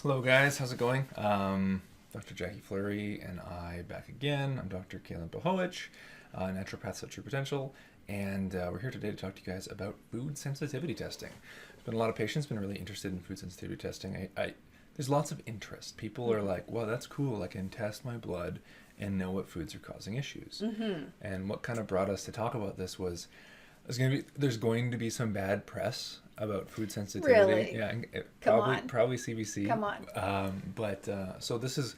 Hello guys, how's it going? Dr. Jackie Fleury and I back again. I'm Dr. Kaylin Bohowicz, naturopath at True Potential, and we're here today to talk to you guys about food sensitivity testing. There's been a lot of patients been really interested in food sensitivity testing. There's lots of interest. People are like, well, that's cool. I can test my blood and know what foods are causing issues. And what kind of brought us to talk about this was there's going to be some bad press about food sensitivity. Really? Yeah, Come on. probably CBC. Come on. So this is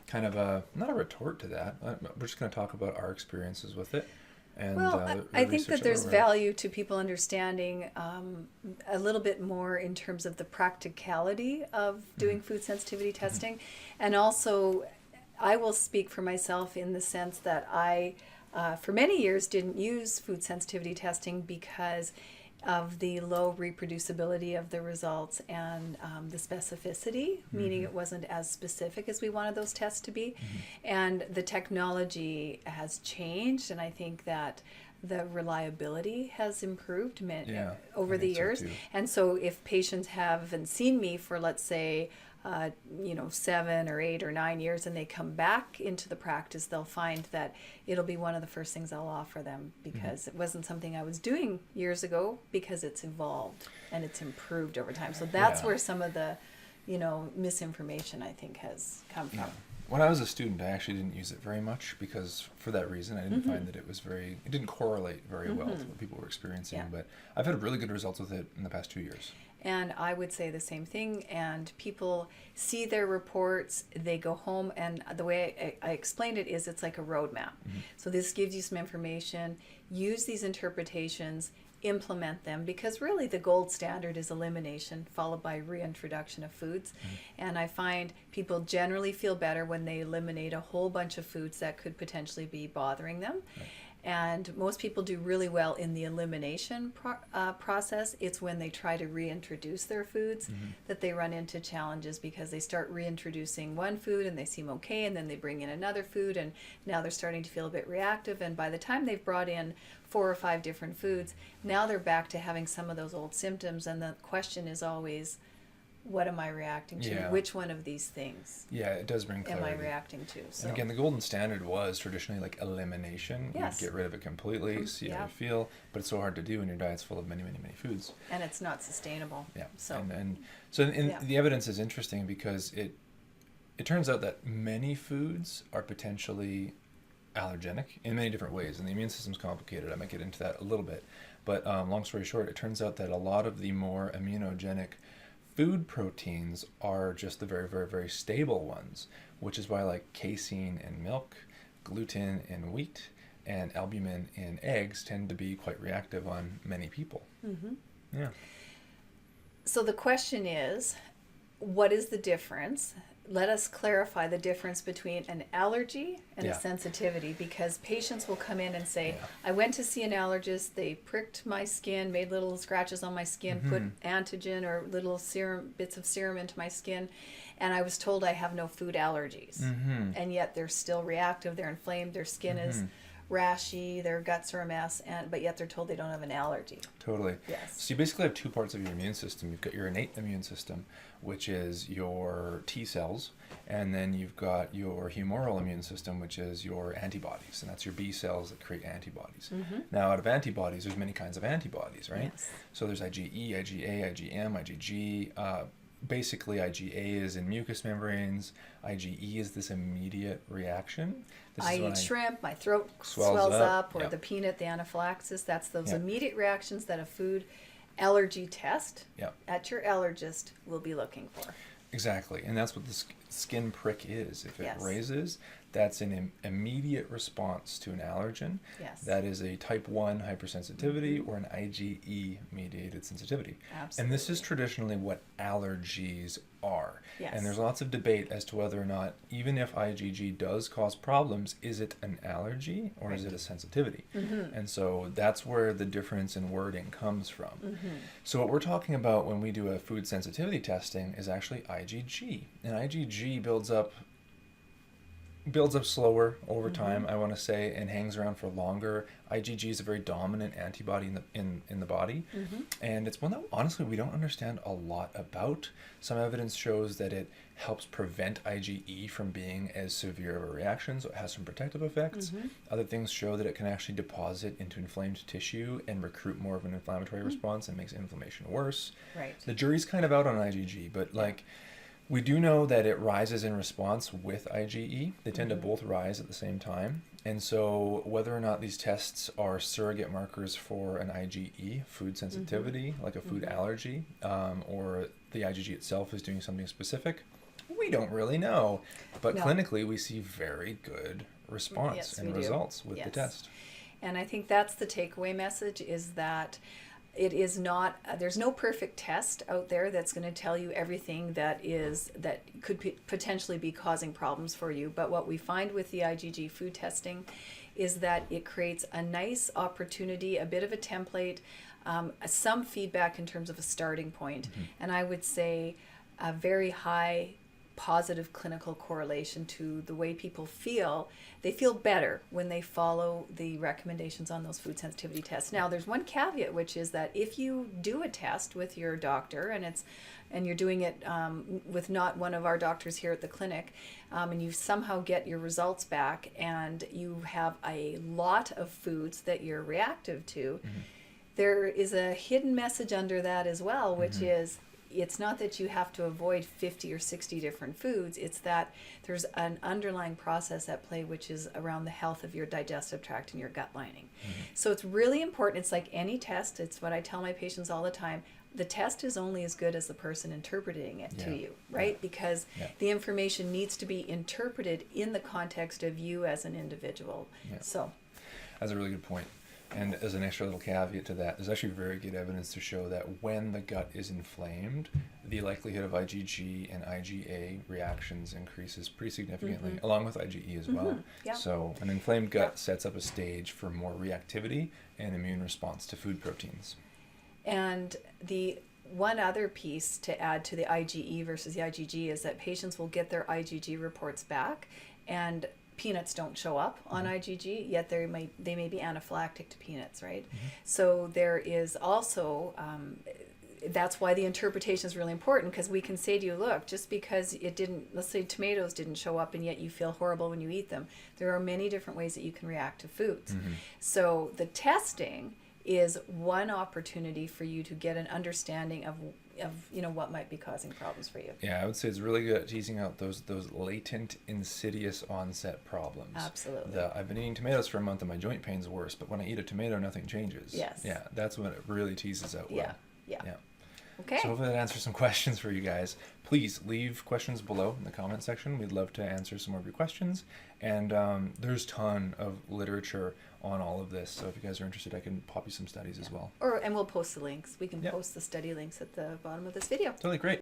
kind of not a retort to that. We're just going to talk about our experiences with it. And, Well, I think that there's value to people understanding a little bit more in terms of the practicality of doing food sensitivity testing. And also, I will speak for myself in the sense that I, for many years, didn't use food sensitivity testing because of the low reproducibility of the results and the specificity, meaning it wasn't as specific as we wanted those tests to be. And the technology has changed, and I think that the reliability has improved over the years. So and so if patients haven't seen me for, let's say, 7 or 8 or 9 years, and they come back into the practice, they'll find that it'll be one of the first things I'll offer them because it wasn't something I was doing years ago, because it's evolved and it's improved over time. So that's where some of the, misinformation, I think, has come from. When I was a student, I actually didn't use it very much because for that reason, I didn't find that it didn't correlate very well to what people were experiencing. Yeah. But I've had really good results with it in the past 2 years. And I would say the same thing. And people see their reports, they go home, and the way I explained it is it's like a roadmap. So this gives you some information, use these interpretations, implement them, because really the gold standard is elimination followed by reintroduction of foods. And I find people generally feel better when they eliminate a whole bunch of foods that could potentially be bothering them. And most people do really well in the elimination process. It's when they try to reintroduce their foods that they run into challenges, because they start reintroducing one food and they seem okay, and then they bring in another food, and now they're starting to feel a bit reactive. And by the time they've brought in 4 or 5 different foods, now they're back to having some of those old symptoms. And the question is always, what am I reacting to? Yeah. Which one of these things It does bring clarity. am I reacting to? So, And again, the golden standard was traditionally like elimination. Yes. You get rid of it completely, see how you feel. But it's so hard to do when your diet's full of many, many, many foods. and it's not sustainable. Yeah. So So the evidence is interesting because it turns out that many foods are potentially allergenic in many different ways, and the immune system's complicated. I might get into that a little bit. But long story short, it turns out that a lot of the more immunogenic food proteins are just the very, very, very stable ones, which is why like casein in milk, gluten in wheat, and albumin in eggs tend to be quite reactive on many people. Yeah. So the question is, what is the difference? Let us clarify the difference between an allergy and a sensitivity, because patients will come in and say, I went to see an allergist, they pricked my skin, made little scratches on my skin, put antigen or little bits of serum into my skin, and I was told I have no food allergies. And yet they're still reactive, they're inflamed, their skin is rashy, their guts are a mess, but yet they're told they don't have an allergy. Totally. Yes. So you basically have 2 parts of your immune system. You've got your innate immune system, which is your T cells, and then you've got your humoral immune system, which is your antibodies, and that's your B cells that create antibodies. Now, out of antibodies, there's many kinds of antibodies, right? Yes. So there's IgE, IgA, IgM, IgG. Basically, IgA is in mucous membranes. IgE is this immediate reaction. I eat shrimp, my throat swells up, or the peanut, the anaphylaxis. That's those immediate reactions that a food allergy test at your allergist will be looking for. Exactly, and that's what the skin prick is. If it raises, that's an immediate response to an allergen. That is a type 1 hypersensitivity or an IgE-mediated sensitivity. Absolutely. And this is traditionally what allergies are. Yes. And there's lots of debate as to whether or not, even if IgG does cause problems, is it an allergy or is it a sensitivity? And so that's where the difference in wording comes from. So what we're talking about when we do a food sensitivity testing is actually IgG. And IgG builds up builds up slower over time, I want to say, and hangs around for longer. IgG is a very dominant antibody in the body, and it's one that honestly we don't understand a lot about. Some evidence shows that it helps prevent IgE from being as severe of a reaction, so it has some protective effects. Other things show that it can actually deposit into inflamed tissue and recruit more of an inflammatory response and makes inflammation worse. Right. The jury's kind of out on IgG, but like, we do know that it rises in response with IgE. They tend to both rise at the same time. And so whether or not these tests are surrogate markers for an IgE, food sensitivity, like a food allergy, or the IgG itself is doing something specific, we don't really know. But clinically, we see very good response and results with the test. And I think that's the takeaway message, is that it is not, there's no perfect test out there that's going to tell you everything that could potentially be causing problems for you. But what we find with the IgG food testing is that it creates a nice opportunity, a bit of a template, some feedback in terms of a starting point. And I would say a very high positive clinical correlation to the way people feel. They feel better when they follow the recommendations on those food sensitivity tests. Now, there's one caveat, which is that if you do a test with your doctor, and you're doing it with not one of our doctors here at the clinic, and you somehow get your results back and you have a lot of foods that you're reactive to, there is a hidden message under that as well, which is, it's not that you have to avoid 50 or 60 different foods. It's that there's an underlying process at play, which is around the health of your digestive tract and your gut lining. So it's really important. It's like any test. It's what I tell my patients all the time. The test is only as good as the person interpreting it to you, right? Because the information needs to be interpreted in the context of you as an individual. So that's a really good point. And as an extra little caveat to that, there's actually very good evidence to show that when the gut is inflamed, the likelihood of IgG and IgA reactions increases pretty significantly, along with IgE as well. So an inflamed gut sets up a stage for more reactivity and immune response to food proteins. And the one other piece to add to the IgE versus the IgG is that patients will get their IgG reports back, and peanuts don't show up on IgG, yet they may be anaphylactic to peanuts, right? So there is also, that's why the interpretation is really important, because we can say to you, look, just because it didn't, let's say tomatoes didn't show up and yet you feel horrible when you eat them, there are many different ways that you can react to foods. So the testing is one opportunity for you to get an understanding of what might be causing problems for you. Yeah, I would say it's really good at teasing out those latent, insidious onset problems. Absolutely. I've been eating tomatoes for a month and my joint pain's worse, but when I eat a tomato, nothing changes. Yes. Yeah, that's when it really teases out well. Yeah. Okay. So hopefully that answers some questions for you guys. Please leave questions below in the comment section. We'd love to answer some more of your questions. And there's a ton of literature on all of this. So if you guys are interested, I can pop you some studies as well. And we'll post the links. We can post the study links at the bottom of this video. Totally great.